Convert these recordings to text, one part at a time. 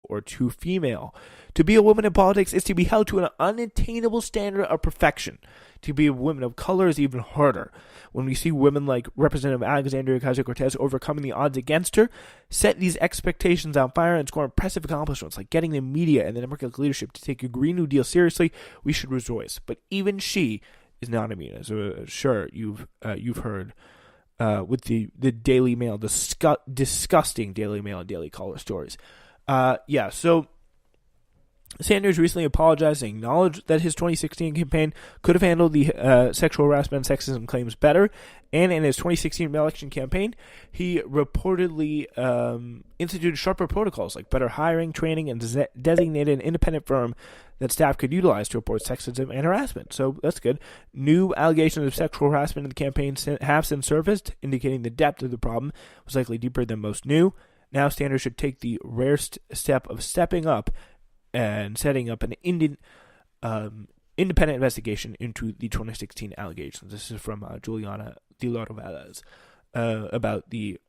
or too female. To be a woman in politics is to be held to an unattainable standard of perfection. To be a woman of color is even harder. When we see women like Representative Alexandria Ocasio-Cortez overcoming the odds against her, set these expectations on fire, and score impressive accomplishments like getting the media and the Democratic leadership to take a Green New Deal seriously, we should rejoice. But even she is not immune. As sure you've heard with the Daily Mail, disgusting Daily Mail and Daily Caller stories. So Sanders recently apologized and acknowledged that his 2016 campaign could have handled the sexual harassment and sexism claims better. And in his 2016 election campaign, he reportedly instituted sharper protocols like better hiring, training, and designated an independent firm that staff could utilize to report sexism and harassment. So that's good. New allegations of sexual harassment in the campaign have since surfaced, indicating the depth of the problem was likely deeper than most knew. Now Sanders should take the rare step of stepping up and setting up an independent investigation into the 2016 allegations. This is from Juliana De Loreveles about the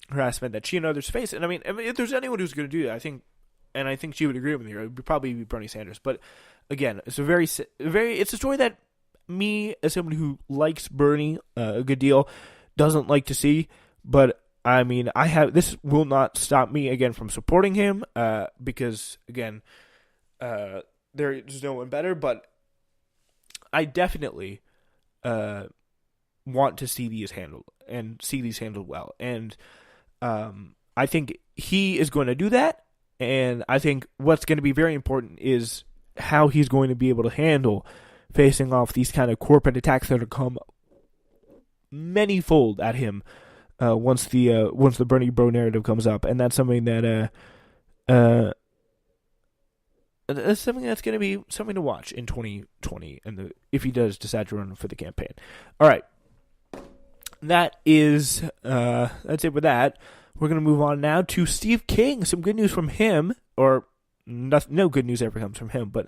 harassment that she and others face. And I mean, if there's anyone who's going to do that, I think she would agree with me, it would probably be Bernie Sanders. But again, it's it's a story that me, as somebody who likes Bernie a good deal, doesn't like to see. But I mean, this will not stop me again from supporting him because again, there's no one better. But I definitely want to see these handled well, and I think he is going to do that. And I think what's going to be very important is how he's going to be able to handle facing off these kind of corporate attacks that will come manyfold at him once the Bernie Bro narrative comes up, and that's something that that's something that's going to be something to watch in 2020, and if he does decide to run for the campaign. All right, that's it with that. We're going to move on now to Steve King. Some good news from him, or no good news ever comes from him, but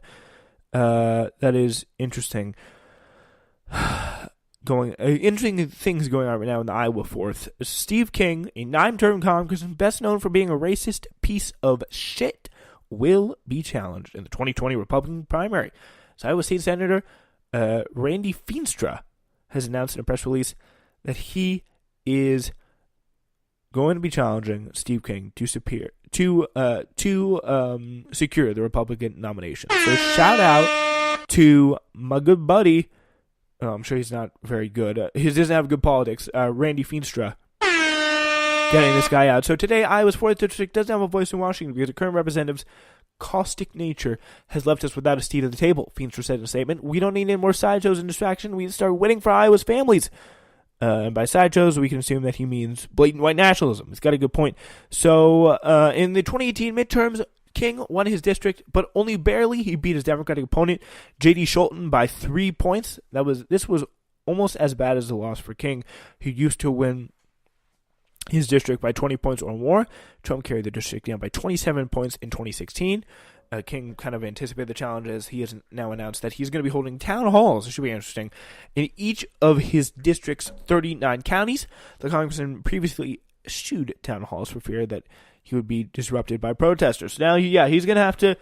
that is interesting. Interesting things going on right now in the Iowa 4th. Steve King, a 9-term congressman best known for being a racist piece of shit, will be challenged in the 2020 Republican primary. So Iowa State Senator Randy Feenstra has announced in a press release that he is going to be challenging Steve King to secure the Republican nomination. So shout out to my good buddy. I'm sure he's not very good. He doesn't have good politics. Randy Feenstra getting this guy out. So today, Iowa's 4th district doesn't have a voice in Washington because the current representative's caustic nature has left us without a seat at the table. Feenstra said in a statement, "We don't need any more sideshows and distraction. We need to start winning for Iowa's families." And by sideshows, we can assume that he means blatant white nationalism. He's got a good point. So in the 2018 midterms, King won his district, but only barely. He beat his Democratic opponent, J.D. Scholten, by 3 points. This was almost as bad as the loss for King, who used to win his district by 20 points or more. Trump carried the district down by 27 points in 2016. King kind of anticipated the challenges. He has now announced that he's going to be holding town halls. It should be interesting. In each of his district's 39 counties, the congressman previously eschewed town halls for fear that he would be disrupted by protesters. Now, he's going to have to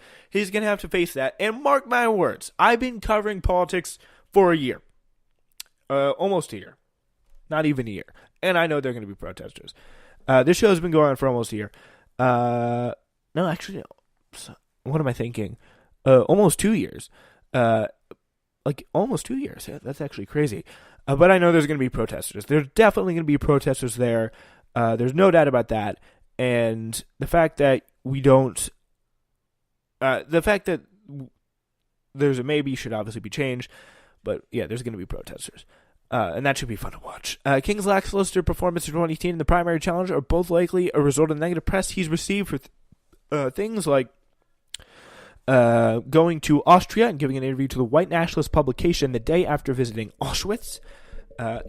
face that. And mark my words, I've been covering politics for a year. Almost a year. Not even a year. And I know they're going to be protesters. This show has been going on for almost a year. No, actually, no. What am I thinking? Almost 2 years. Almost 2 years. That's actually crazy. But I know there's going to be protesters. There's definitely going to be protesters there. There's no doubt about that. And the fact that there's a maybe should obviously be changed. But yeah, there's going to be protesters. And that should be fun to watch. King's lackluster performance in 2018 and the primary challenge are both likely a result of the negative press he's received for things like going to Austria and giving an interview to the white nationalist publication the day after visiting Auschwitz.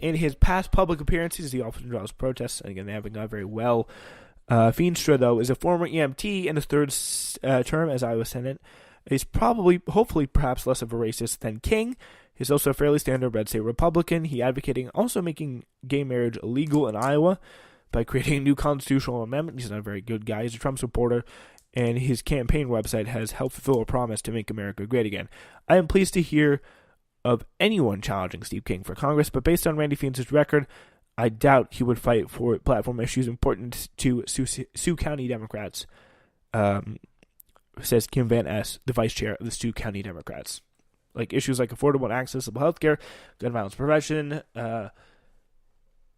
In his past public appearances, he often draws protests, and again, they haven't gone very well. Feenstra, though, is a former EMT in his third term as Iowa Senate. He's hopefully, perhaps less of a racist than King. He's also a fairly standard red state Republican. He advocating also making gay marriage illegal in Iowa by creating a new constitutional amendment. He's not a very good guy. He's a Trump supporter. and his campaign website has helped fulfill a promise to make America great again. I am pleased to hear of anyone challenging Steve King for Congress, but based on Randy Feens's record, I doubt he would fight for platform issues important to Sioux County Democrats, says Kim Van Ness, the vice chair of the Sioux County Democrats. Like issues like affordable and accessible health care, gun violence prevention,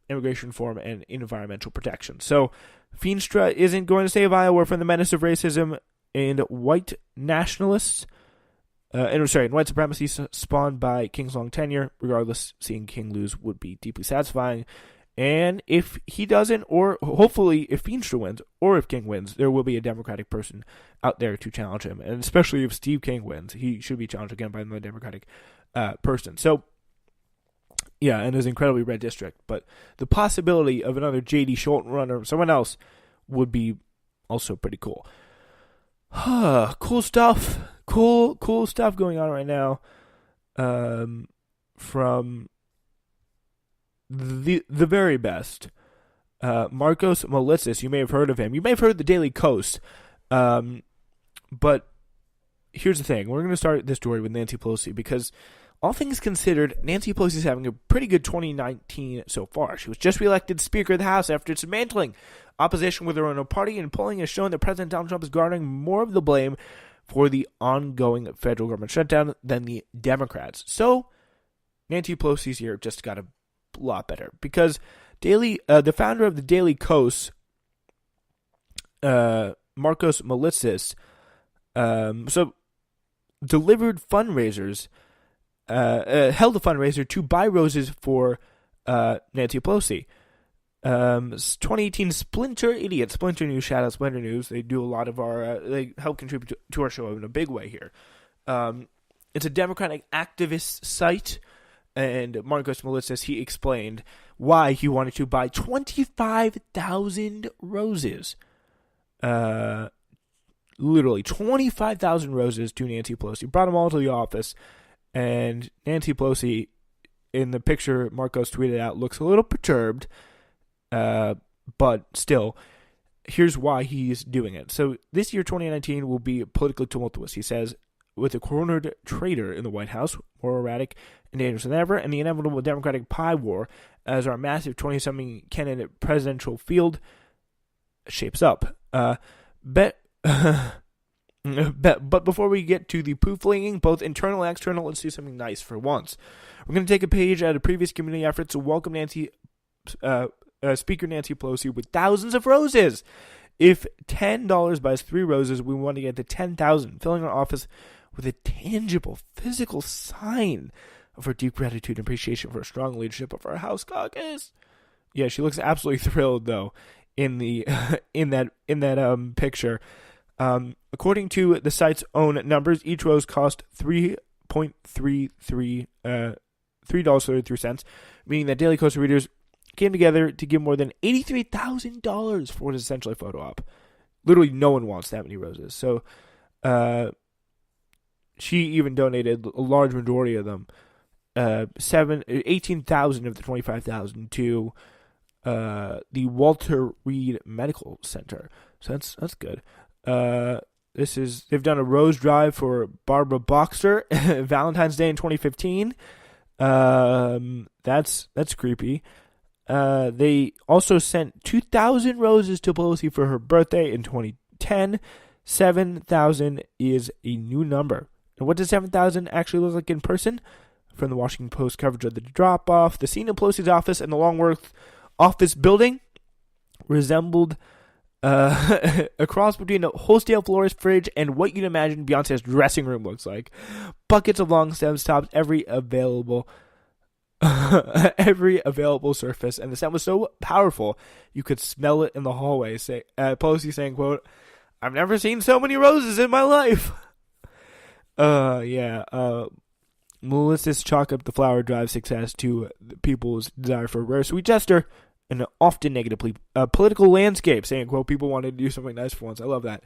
immigration reform, and environmental protection. So Feenstra isn't going to save Iowa from the menace of racism and white nationalists, and white supremacy spawned by King's long tenure. Regardless, seeing King lose would be deeply satisfying. And if he doesn't, or hopefully if Feenstra wins, or if King wins, there will be a Democratic person out there to challenge him. And especially if Steve King wins, he should be challenged again by another Democratic person. So, yeah, in his incredibly red district. But the possibility of another J.D. Schultz runner or someone else would be also pretty cool. Cool stuff. Cool stuff going on right now. From the very best. Marcos Melitsis, you may have heard of him. You may have heard the Daily Kos. But here's the thing. We're going to start this story with Nancy Pelosi because all things considered, Nancy Pelosi is having a pretty good 2019 so far. She was just reelected Speaker of the House after dismantling opposition with her own party, and polling has shown that President Donald Trump is garnering more of the blame for the ongoing federal government shutdown than the Democrats. So Nancy Pelosi's year just got a lot better because the founder of the Daily Kos, Marcos Melitsis, delivered fundraisers, held a fundraiser to buy roses for Nancy Pelosi. 2018 Splinter News, shout out Splinter News. They do a lot of they help contribute to our show in a big way here. It's a Democratic activist site, and Marcos Melitsis, he explained why he wanted to buy 25,000 roses. Literally 25,000 roses to Nancy Pelosi. Brought them all to the office, and Nancy Pelosi, in the picture Marcos tweeted out, looks a little perturbed. But still, here's why he's doing it. So this year, 2019, will be politically tumultuous, he says, with a cornered traitor in the White House, more erratic and dangerous than ever, and the inevitable Democratic pie war as our massive 20-something candidate presidential field shapes up. But before we get to the poo-flinging, both internal and external, let's do something nice for once. We're going to take a page out of previous community efforts to welcome Speaker Nancy Pelosi with thousands of roses. If $10 buys 3 roses, we want to get to 10,000, filling our office with a tangible, physical sign of our deep gratitude and appreciation for a strong leadership of our House caucus. Yeah, she looks absolutely thrilled though in the in that picture. According to the site's own numbers, each rose cost $3.33, meaning that Daily Kos readers came together to give more than $83,000 for what is essentially a photo op. Literally, no one wants that many roses. So, she even donated a large majority of them, 18,000 of the 25,000 to the Walter Reed Medical Center. So that's good. They've done a rose drive for Barbara Boxer, Valentine's Day in 2015. That's creepy. They also sent 2,000 roses to Pelosi for her birthday in 2010. 7,000 is a new number. And what does 7,000 actually look like in person? From the Washington Post coverage of the drop-off, the scene in Pelosi's office in the Longworth office building resembled a cross between a wholesale florist fridge and what you'd imagine Beyonce's dressing room looks like. Buckets of long stems topped every available surface, and the scent was so powerful you could smell it in the hallway. Pelosi saying, quote, "I've never seen so many roses in my life." Melissa's chalk up the flower drive success to people's desire for a rare sweet gesture in an often negatively political landscape, saying, quote, "People wanted to do something nice for once." I love that.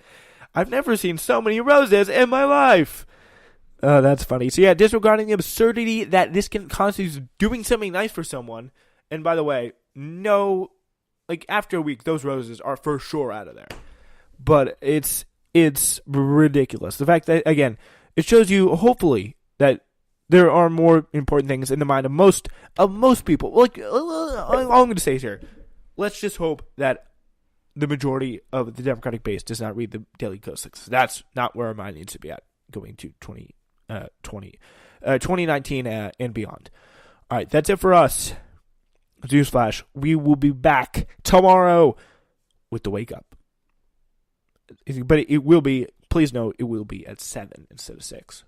"I've never seen so many roses in my life." That's funny. So yeah, disregarding the absurdity that this can constitute doing something nice for someone. And by the way, no, like after a week, those roses are for sure out of there. But it's It's ridiculous. The fact that, again, it shows you, hopefully, that there are more important things in the mind of most people. Like, all I'm going to say is here, let's just hope that the majority of the Democratic base does not read the Daily Kos. That's not where our mind needs to be at going to 2019 and beyond. All right, that's it for us. Newsflash, we will be back tomorrow with the wake up. But it will be, please note, it will be at 7 instead of 6.